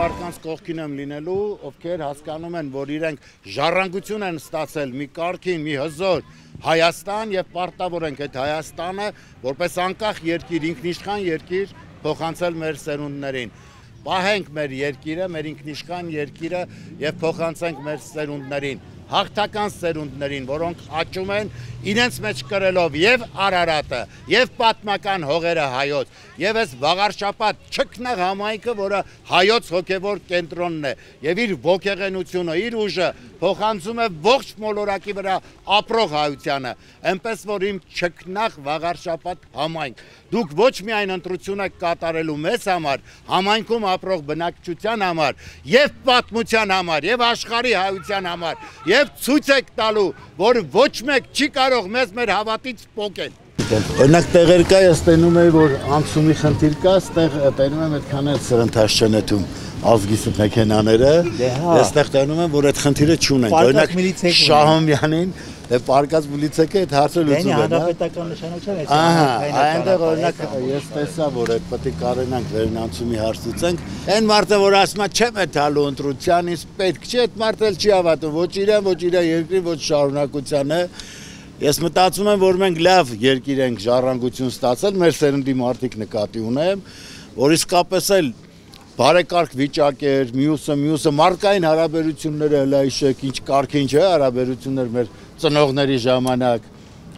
Մարդկանց կողքին եմ լինելու, ովքեր հասկանում են, որ իրենք ժառանգություն են ստացել մի կարգին, մի հզոր Հայաստան եւ պարտավոր ենք այդ Հայաստանը որպես անկախ երկիր, ինքնիշխան երկիր փոխանցել մեր սերունդներին։ Պահենք մեր երկիրը, մեր ինքնիշխան երկիրը եւ փոխանցենք մեր սերունդներին, հաղթական սերունդներին, որոնք աճում են իրենց մեջ կրելով եւ Արարատը, եւ պատմական հողերը հայոց, եւ այս վաղարշապատ չքնաղ համայնքը, որը հայոց հոգեվոր կենտրոնն է, եւ իր ոգեղենությունը, իր ուժը փոխանցում է ողջ մոլորակի վրա ապրող հայությանը, այնպես որ իմ չքնաղ վաղարշապատ համայնք, դուք ոչ միայն ընտրություն եք կատարելու մեզ համար, համայնքում ապրող բնակչության համար, եւ պատմության համար, եւ աշխարհի հայության համար, եւ ցույց եք տալու, որ ոչ մեկ չի կարող մեզ մեր հավատից պոկել։ Օրինակ տեղեր կա, ես տենում եմ, որ անցումի խնդիր կա, այստեղ տենում եմ այդքան էլ սրընթաց չեն էթում ազգիստ մեքենաները, ես տեղ տենում եմ, որ այդ խնդիրը չունենք, օրինակ Շահումյանին, պարկած միլիցեքը այդ հարցը լուծում է, հանրապետական նշանության է։ Այնտեղ օրինակ ես տեսա, որ այդ պետք է կարենանք վերնանցումի հարց լուծենք, այն մարդը, որ ասում է չեմ է տալու ընտրության, ինձ պետք չի, այդ մարդը էլ չի հավատում, ոչ իր երկրի, ոչ շարունակությանը։ Ես մտածում եմ, որ մենք լավ երկիր ենք ժառանգություն ստացել, մեր սերնդի մարդիկ նկատի ունեմ, որ իսկապես էլ բարեկարգ վիճակ էր, մյուսը մարդկային հարաբերությունները հələ հիշեք, ինչ կարգին չէ հարաբերություններ մեր ծնողների ժամանակ։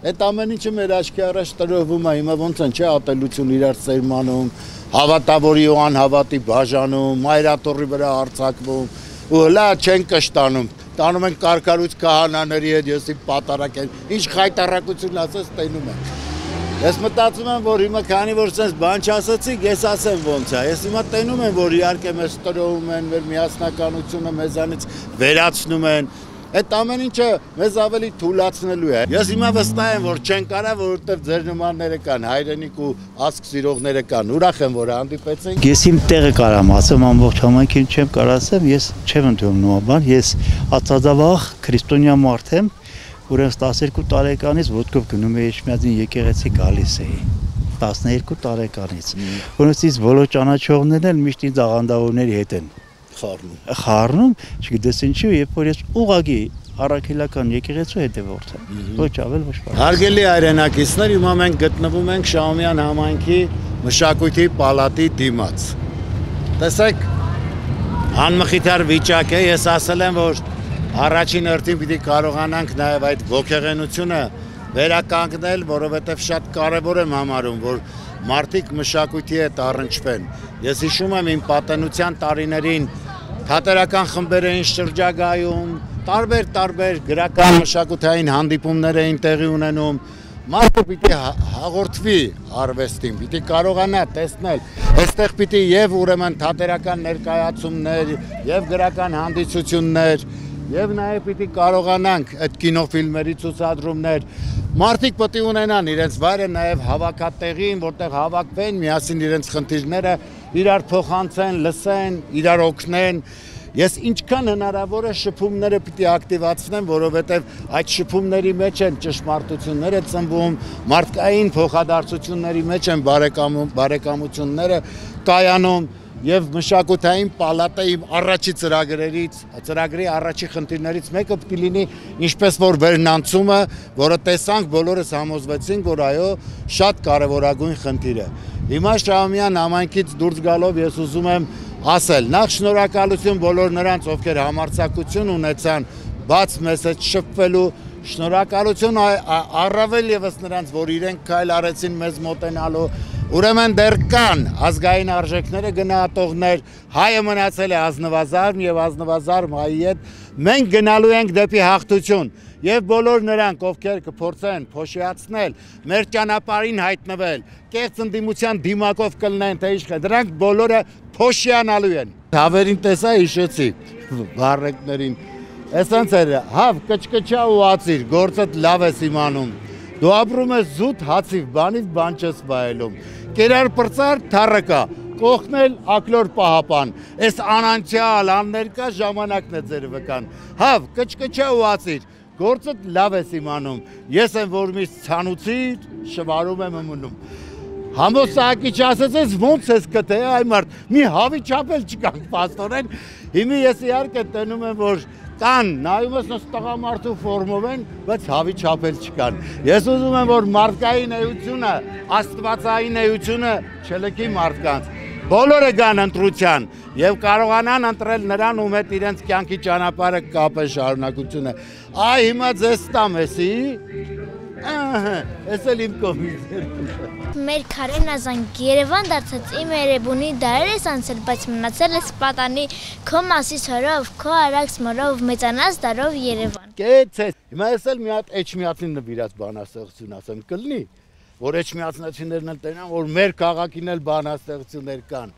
Այդ ամեն ինչը մեր աչքի առաջ տրվում է, հիմա ոնց են չէ ատելություն իրար սերմանում, հավատավորի ու անհավատի բաժանում, մայրաթոռի վրա արձակվում, ու հələ չեն կշտանում, տանում են կարկառույց քահանաների հետ, եսի պատարակ են, ինչ խայտառակություն ասես տենում են։ Ես մտածում եմ, որ հիմա քանի որ sense բան չասացիք, ես ասեմ ոնց է։ Ես հիմա տենում եմ, որ իհարկե մեզ տրոհում են, մեր միասնականությունը մեզանից վերացնում են։ Այդ ամեն ինչը մեզ ավելի թուլացնելու է։ Ես հիմա վստահ եմ, որ չեն կարա, որովհետև ձեր նմանները կան, հայրենիք ու ազգ սիրողները կան։ Ուրախ եմ, որ հանդիպեցինք։ Ես իմ տեղը կարամ ասեմ, ամբողջ համայնքին չեմ կարող ասեմ, ես չեմ ընդունում նոաբան, ես ածածավաղ քրիստոնյա մարդ եմ, ուրեմն 12 տարեկանից ոտքով գնում էի Էջմիածին եկեղեցի գալիս էի 12 տարեկանից որոնցից բոլոր ճանաչողներն էլ միշտ ինձ աղանդավորների հետ են խառնում չգիտես ինչու երբ որ ես ուղղակի առաքելական եկեղեցու հետևորդ եմ ոչ ավել ոչ բան Հարգելի հայրենակիցներ հիմա մենք գտնվում ենք Շահումյան համայնքի մշակույթի պալատի դիմաց տեսեք անմխիթար վիճակ է ես ասել եմ որ Առաջին հերթին պիտի կարողանանք նաև այդ ոգեղենությունը վերականգնել, որովհետև շատ կարևոր եմ համարում, որ մարդիկ մշակույթի հետ առնչվեն։ Ես հիշում եմ իմ պատանության տարիներին թատերական խմբեր էին շրջագայում, տարբեր գրական մշակութային հանդիպումներ էին տեղի ունենում։ Մարդը պիտի հաղորդվի արվեստին, պիտի կարողանա տեսնել, այստեղ պիտի եւ ուրեմն թատերական ներկայացումներ, եւ գրական հանդիսություններ Եվ նաև պիտի կարողանանք այդ կինոֆիլմերի ցուցադրումներ մարդիկ պետք է ունենան իրենց վայրը նաև հավաքատեղին, որտեղ հավաքվեն, միասին իրենց խնդիրները իրար փոխանցեն, լսեն, իրար օգնեն։ Ես ինչքան հնարավոր է շփումները պիտի ակտիվացնեմ, որովհետև այդ շփումների մեջ են ճշմարտությունները ծնվում, մարդկային փոխադարձությունների մեջ են բարեկամությունները կայանում Եվ մշակութային պալատը իմ առաջի ծրագրի առաջի խնդիրներից մեկը պետք է լինի ինչպես որ վերնանցումը, որը տեսանք բոլորս համոզվեցինք, որ այո, շատ կարևորագույն խնդիր է։ Հիմա Շահումյան համայնքից դուրս գալով ես ուզում եմ ասել, նախ շնորհակալություն բոլոր նրանց, ովքեր համարձակություն ունեցան բաց մեզ հետ շփվելու, շնորհակալություն առավել եւս նրանց, որ իրենք քայլ արեցին մեզ մոտենալու Ուրեմն դեռ կան ազգային արժեքները գնահատողներ, հայը մնացել է ազնվազարմ եւ ազնվազարմ հայի հետ մենք գնալու ենք դեպի հաղթություն եւ բոլոր նրանք ովքեր կփորձեն փոշիացնել մեր ճանապարհին հայտնվել կեղծ ընդդիմության դիմակով կլնեն թե ինչ դրանք բոլորը փոշիանալու են հավերին տեսա հիշեցի բարեկներին էսենց էր հավ կչկչա ու ածիր գործդ լավ ես իմանում դու ապրում ես զուտ հացիվ բանից բան չես վայելում կերար պրծար թառակա կողնել ակլոր պահապան այս անանցյալ աններկա ժամանակն է ձեր վկան հավ կչկչա ու ածիր գործդ լավ ես իմանում ես եմ որ միշտ ցանուցիր շվարում եմ մնում Համոս Սահակիչ ասեց ես ոնց ես կտե այ մարդ մի հավի չափել չկանք պաստորեն հիմի ես իհարկե տենում եմ որ կան նայում ես նս տղամարդու ֆորմով են բայց հավի չափել չկան ես ուզում եմ որ մարդկային էությունը աստվածային էությունը չլքի մարդկանց բոլորը գան ընտրության եւ կարողանան ընտրել նրան ում հետ իրենց կյանքի ճանապարհը կապե շարունակությունը այ հիմա ձեզ տամ էսի Ես էլ իմ կողմից Մեր քարեն ազանք Երևան դարձած իմ Երևանի դարեր ես անցել, բայց մնացել ես պատանի քո մասիս հորով, քո արաքս մորով, մեծանաս դարով Երևան Կեցես, հիմա ես էլ մի հատ էջմիածին նվիրած բանաստեղծություն ասեմ, կլնի, որ էջմիածնացիներն էլ տենան, որ մեր քաղաքին էլ բանաստեղծություններ կան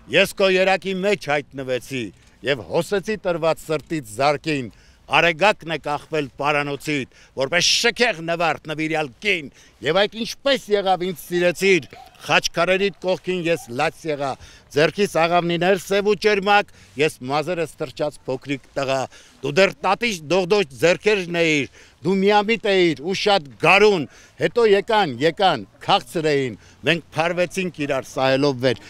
Ես քո երակի մեջ հայտնվեցի եւ հոսեցի տրված սրտից զարկին Արեգակն է կախվել պարանոցիդ, որպես շքեղ նվարդ նվիրյալ կին, և այդ ինչպես եղավ ինձ սիրեցիր, խաչքարերիդ կողքին ես լաց եղա, ձերքիս աղավնիներ սև ու ճերմակ, ես մազերս թրջած փոքրիկ տղա, դու դեռ տատիշ դողդոջ ձերքերն էիր, դու միամիտ էիր ու շատ գարուն, հետո եկան, քաղցր էին, մենք փարվեցինք իրար սահելով վեր,